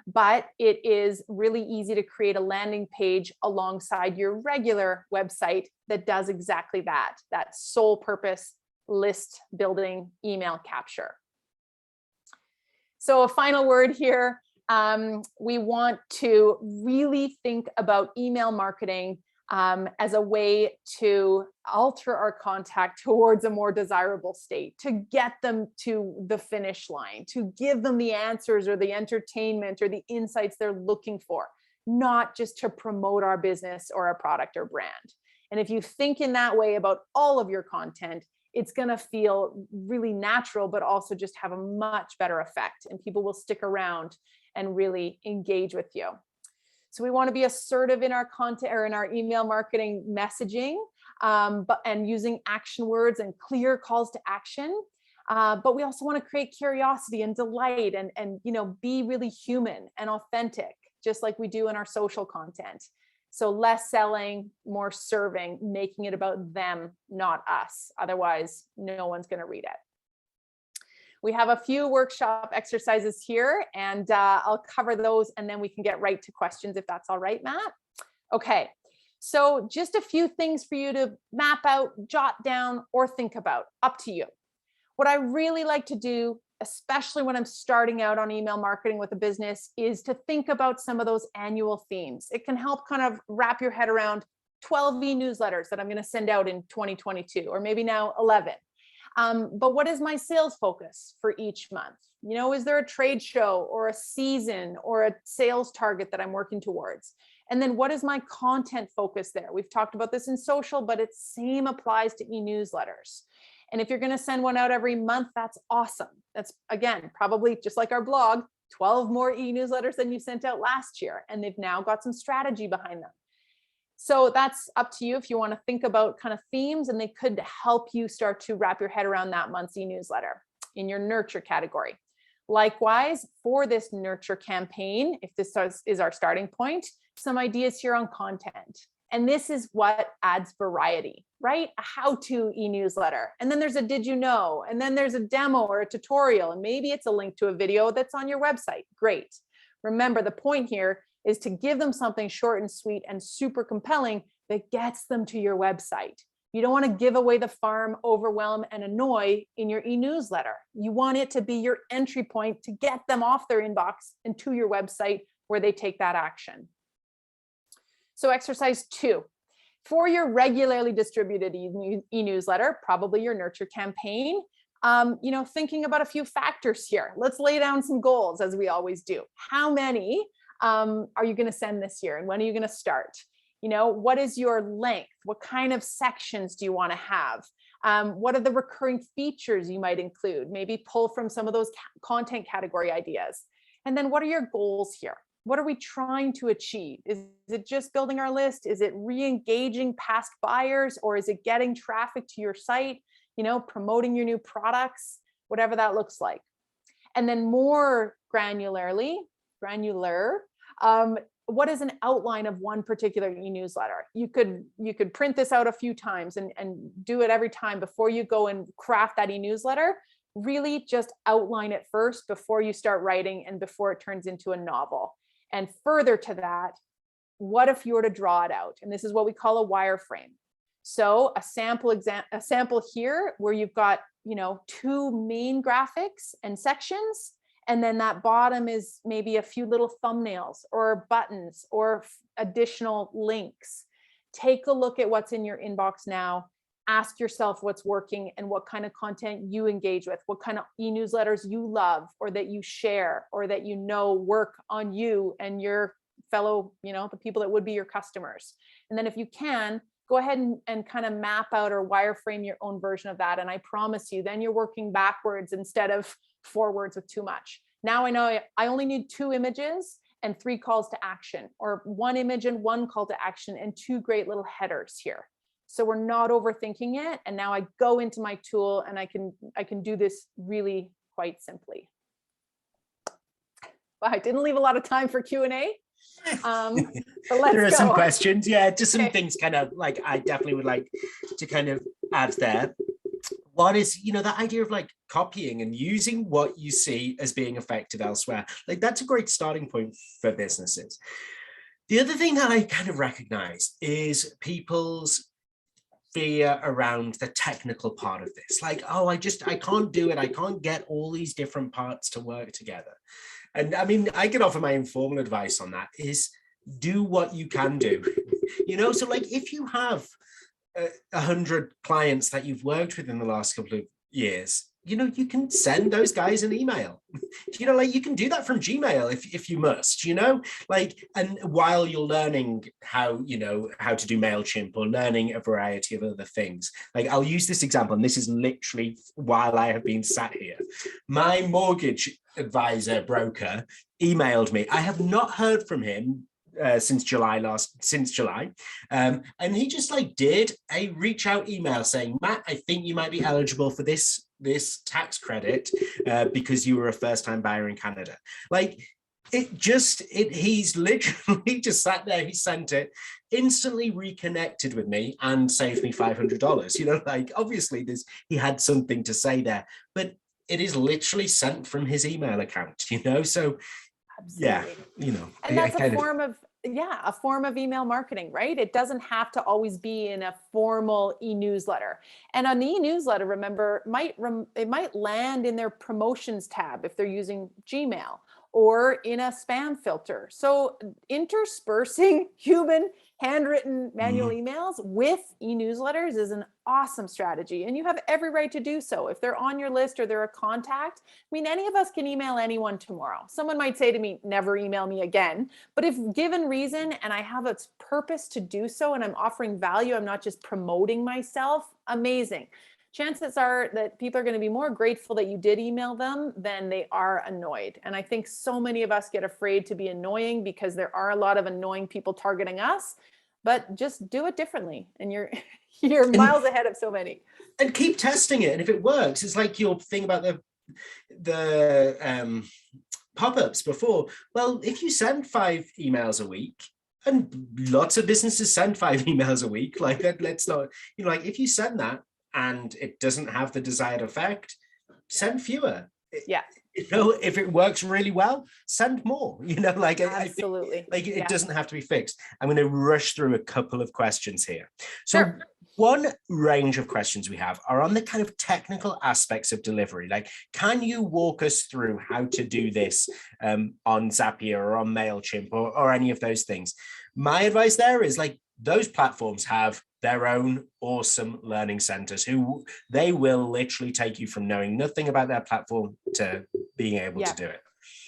But it is really easy to create a landing page alongside your regular website that does exactly that sole purpose list building email capture. So a final word here. We want to really think about email marketing as a way to alter our contact towards a more desirable state, to get them to the finish line, to give them the answers or the entertainment or the insights they're looking for, not just to promote our business or our product or brand. And if you think in that way about all of your content, it's going to feel really natural, but also just have a much better effect, and people will stick around and really engage with you. So we want to be assertive in our content or in our email marketing messaging, and using action words and clear calls to action. But we also want to create curiosity and delight and be really human and authentic, just like we do in our social content. So less selling, more serving, making it about them, not us. Otherwise, no one's going to read it. We have a few workshop exercises here, and I'll cover those, and then we can get right to questions if that's all right, Matt. Okay, so just a few things for you to map out, jot down, or think about, up to you. What I really like to do, especially when I'm starting out on email marketing with a business, is to think about some of those annual themes. It can help kind of wrap your head around 12 e-newsletters that I'm going to send out in 2022, or maybe now 11. But what is my sales focus for each month? Is there a trade show or a season or a sales target that I'm working towards? And then what is my content focus there? We've talked about this in social, but it same applies to e-newsletters. And if you're going to send one out every month, that's awesome. That's, again, probably just like our blog, 12 more e-newsletters than you sent out last year. And they've now got some strategy behind them. So that's up to you if you want to think about kind of themes, and they could help you start to wrap your head around that month's e-newsletter in your nurture category. Likewise, for this nurture campaign, if this is our starting point, some ideas here on content. And this is what adds variety, right? A how-to e-newsletter. And then there's a did you know? And then there's a demo or a tutorial. And maybe it's a link to a video that's on your website. Great. Remember, the point here is to give them something short and sweet and super compelling that gets them to your website. You don't want to give away the farm, overwhelm, and annoy in your e-newsletter. You want it to be your entry point to get them off their inbox and to your website where they take that action. So exercise 2, for your regularly distributed e-newsletter, probably your nurture campaign, thinking about a few factors here. Let's lay down some goals, as we always do. How many are you going to send this year, and when are you going to start? What is your length? What kind of sections do you want to have? What are the recurring features you might include? Maybe pull from some of those content category ideas. And then what are your goals here? What are we trying to achieve? Is it just building our list? Is it re-engaging past buyers, or is it getting traffic to your site? promoting your new products, whatever that looks like. And then more granular, what is an outline of one particular e-newsletter? You could print this out a few times and do it every time before you go and craft that e-newsletter. Really just outline it first before you start writing and before it turns into a novel. And further to that, what if you were to draw it out? And this is what we call a wireframe. So a sample here where you've got, 2 main graphics and sections, and then that bottom is maybe a few little thumbnails or buttons or additional links. Take a look at what's in your inbox now. Ask yourself what's working and what kind of content you engage with, what kind of e-newsletters you love or that you share or that work on you and your fellow, the people that would be your customers. And then if you can, go ahead and kind of map out or wireframe your own version of that. And I promise you, then you're working backwards instead of forwards with too much. Now I know I only need 2 images and 3 calls to action, or 1 image and 1 call to action and 2 great little headers here. So we're not overthinking it. And now I go into my tool and I can do this really quite simply. Wow, I didn't leave a lot of time for Q&A. But there are some questions. Yeah, just some things kind of like I definitely would like to kind of add there. One is, that idea of like copying and using what you see as being effective elsewhere. Like that's a great starting point for businesses. The other thing that I kind of recognize is people's fear around the technical part of this. Like, oh, I can't do it. I can't get all these different parts to work together. And I mean, I can offer my informal advice on that is do what you can do. So like if you have 100 clients that you've worked with in the last couple of years, you can send those guys an email. You can do that from Gmail if you must, and while you're learning how to do MailChimp or learning a variety of other things. Like I'll use this example, and this is literally while I have been sat here. My mortgage advisor broker emailed me. I have not heard from him since July. And he just did a reach out email saying, Matt, I think you might be eligible for this tax credit because you were a first time buyer in Canada. He's literally just sat there, he sent it, instantly reconnected with me and saved me $500. Obviously he had something to say there, but it is literally sent from his email account, so absolutely. Yeah, and that's a form of email marketing, right? It doesn't have to always be in a formal e-newsletter. And an e-newsletter, remember, it might land in their promotions tab if they're using Gmail or in a spam filter. So interspersing human handwritten manual emails with e-newsletters is an awesome strategy. And you have every right to do so. If they're on your list or they're a contact, any of us can email anyone tomorrow. Someone might say to me, never email me again. But if given reason and I have its purpose to do so and I'm offering value, I'm not just promoting myself, amazing. Chances are that people are going to be more grateful that you did email them than they are annoyed. And I think so many of us get afraid to be annoying because there are a lot of annoying people targeting us, but just do it differently. And you're miles ahead of so many. And keep testing it. And if it works, it's like your thing about the pop-ups before. Well, if you send 5 emails a week, and lots of businesses send 5 emails a week, let's not, if you send that, and it doesn't have the desired effect, send fewer. Yeah. If it works really well, send more. Absolutely. I think, it doesn't have to be fixed. I'm going to rush through a couple of questions here. So sure. One range of questions we have are on the kind of technical aspects of delivery. Can you walk us through how to do this on Zapier or on MailChimp or any of those things? My advice there is those platforms have their own awesome learning centers who they will literally take you from knowing nothing about their platform to being able to do it.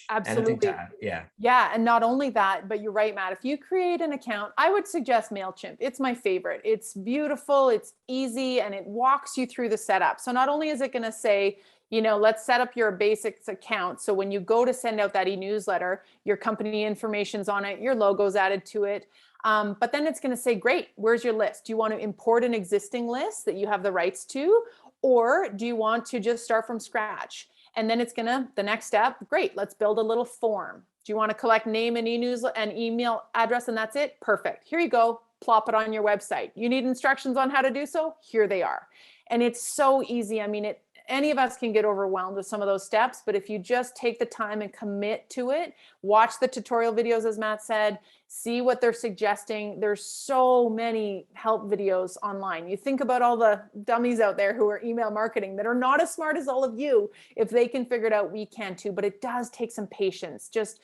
Absolutely. Yeah. And not only that, but you're right, Matt, if you create an account, I would suggest MailChimp. It's my favorite. It's beautiful, it's easy, and it walks you through the setup. So not only is it going to say, let's set up your basics account. So when you go to send out that e-newsletter, your company information's on it, your logo's added to it. But then it's going to say, great, where's your list? Do you want to import an existing list that you have the rights to? Or do you want to just start from scratch? And then the next step, great, let's build a little form. Do you want to collect name and email address and that's it? Perfect. Here you go. Plop it on your website. You need instructions on how to do so? Here they are. And it's so easy. I mean, any of us can get overwhelmed with some of those steps, but if you just take the time and commit to it, watch the tutorial videos, as Matt said, see what they're suggesting. There's so many help videos online. You think about all the dummies out there who are email marketing that are not as smart as all of you. If they can figure it out, we can too, but it does take some patience. Just,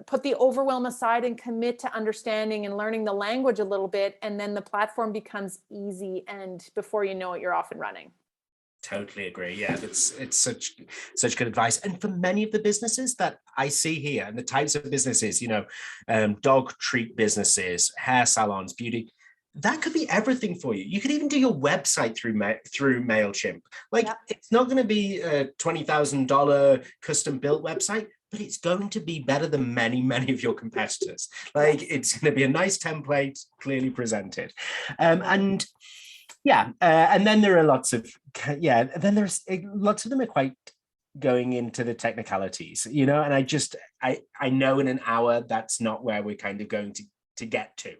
put the overwhelm aside and commit to understanding and learning the language a little bit. And then the platform becomes easy. And before you know it, you're off and running. Totally agree. Yeah, it's such good advice. And for many of the businesses that I see here and the types of businesses, dog treat businesses, hair salons, beauty, that could be everything for you. You could even do your website through MailChimp. It's not going to be a $20,000 custom built website, but it's going to be better than many, many of your competitors. It's going to be a nice template, clearly presented. And then there are lots of there's lots of them are quite going into the technicalities, and I know in an hour that's not where we're kind of going to get to.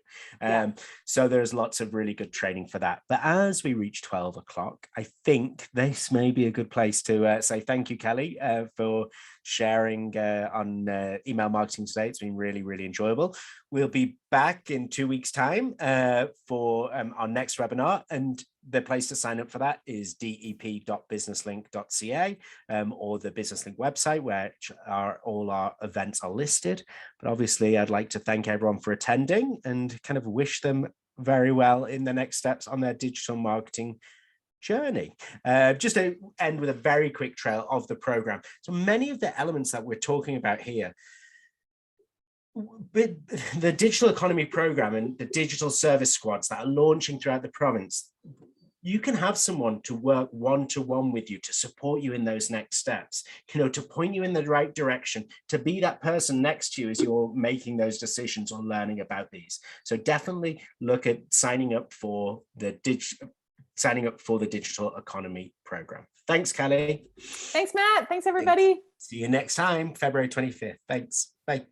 So there's lots of really good training for that. But as we reach 12 o'clock, I think this may be a good place to say thank you, Kelly, for sharing on email marketing today. It's been really, really enjoyable. We'll be back in 2 weeks' time for our next webinar. And the place to sign up for that is dep.businesslink.ca or the BusinessLink website, where all our events are listed. But obviously, I'd like to thank everyone for attending and kind of wish them very well in the next steps on their digital marketing journey. Just to end with a very quick trail of the program. So many of the elements that we're talking about here, the digital economy program and the digital service squads that are launching throughout the province, you can have someone to work one-to-one with you to support you in those next steps, to point you in the right direction, to be that person next to you as you're making those decisions or learning about these. So definitely look at signing up for the digital economy program. Thanks, Kelly. Thanks, Matt. Thanks, everybody. See you next time, February 25th. Thanks. Bye.